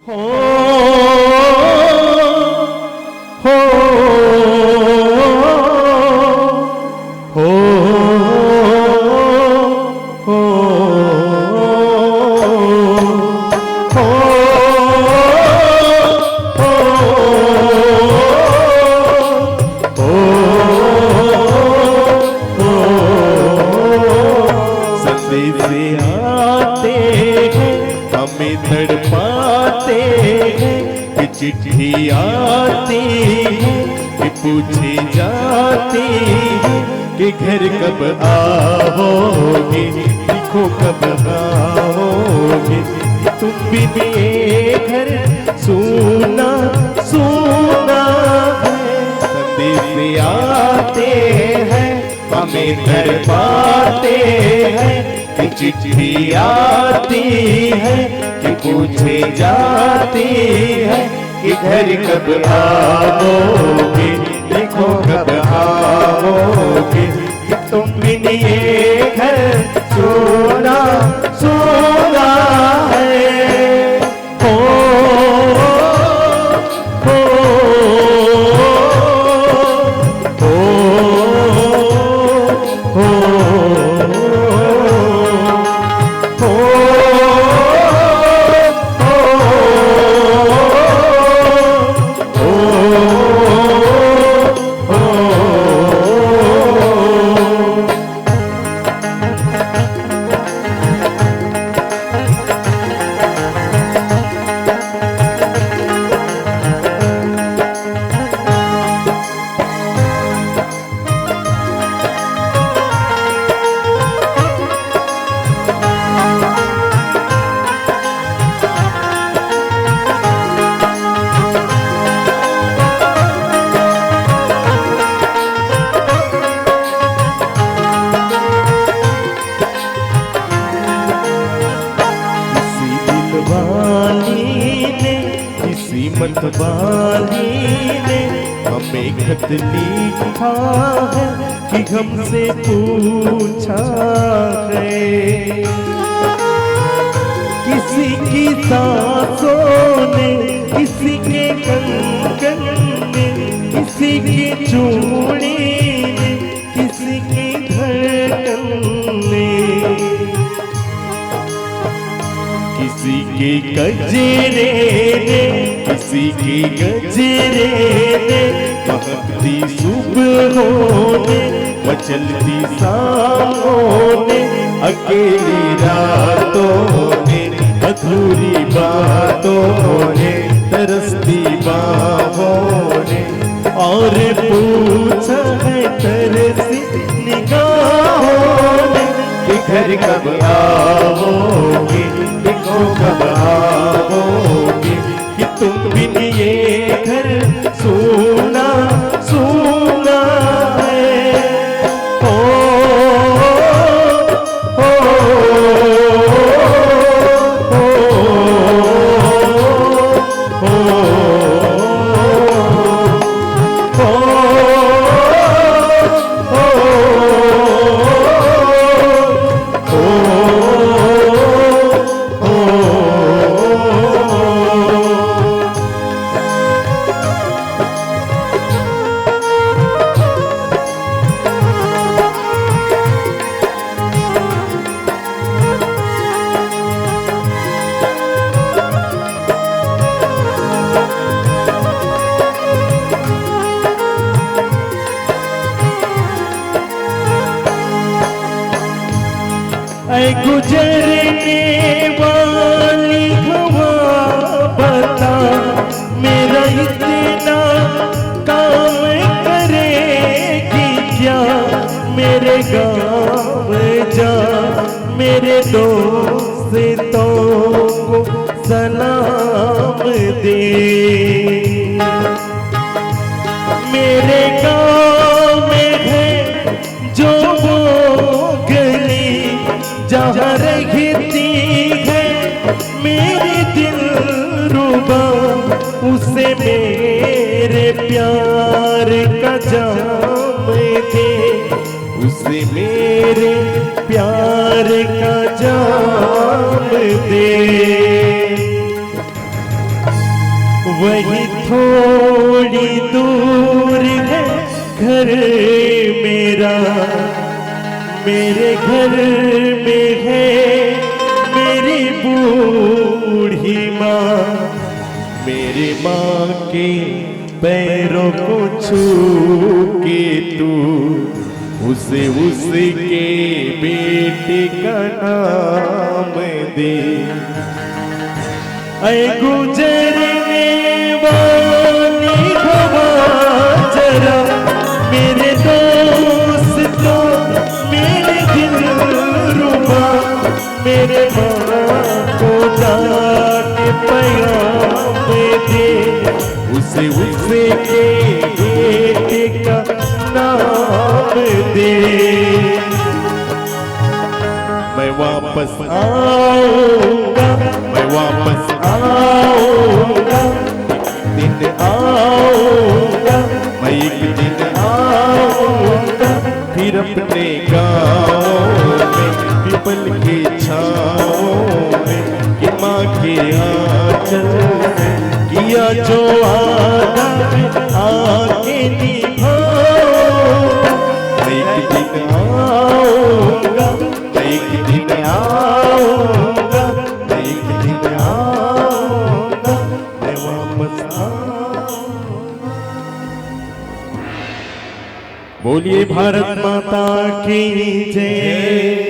हो हो हो हो संदेश आते हैं हमें तड़पाते हैं कि चिट्ठी आती है कि पूछे जाती है कि घर कब आओगे, लिखो कब आओगे, तुम भी ये घर सुना सुना है। संदेश आते हैं हमें तड़पाते हैं कि चिट्ठी आती है कि पूछे जाती है कि घर कब आओगे, देखो कब आओगे, कि तुम बिन ये घर सोना सोना है। हो हो हो हो मतवाली ने हमें खत लिखा है कि हमसे पूछा है। किसी की सांसों ने, किसी के कंगन ने, किसी की चूड़ी ने, किसी की धड़कन ने, किसी के गजरे ने, किसी की गजरे ने, महकती सुबहों ने, मचलती शामों ने, अकेली रातों ने, अधूरी बातों ने, तरसती बाहों ने, और पूछा है तरसी निगाहों ने कि घर कब आओगे, देखो कब आओगे, कि तुम बिन ये घर सोना सोना है। हो हो हो ऐ गुजरने वाली हवा बता, मेरा इतना काम करेगी क्या, मेरे गाँव जा, मेरे दोस्तों को सलाम दे। मेरे गाँव में है जो वो गली जहाँ रहती है मेरी दिलरुबा, उसे मेरे प्यार का जाम दे, उसे मेरे प्यार का जाम दे। वही थोड़ी दूर है घर मेरा, मेरे घर में है मेरी बूढ़ी माँ। मेरी माँ के पैरों को छू के तू उसे उसके बेटे का नाम दे। ऐ गुजरने वाली हवा जरा मेरे दोस्तों मेरे दिलरुबा, मेरे माँ को जाके पैगाम दे उसे उसके बेटे का नाम दे। मैं वापस आऊंगा, मैं वापस आऊंगा, दिन आऊंगा, मैं एक दिन आऊंगा फिर अपने गाँव में पीपल की छाँव में कि माँ के आंचल में किया जो आदा आके निभाऊंगा। मैं एक दिन आऊंगा, मैं एक दिन आऊंगा, मैं एक दिन आऊंगा, मैं वापस आऊंगा। बोलिए भारत माता की जय।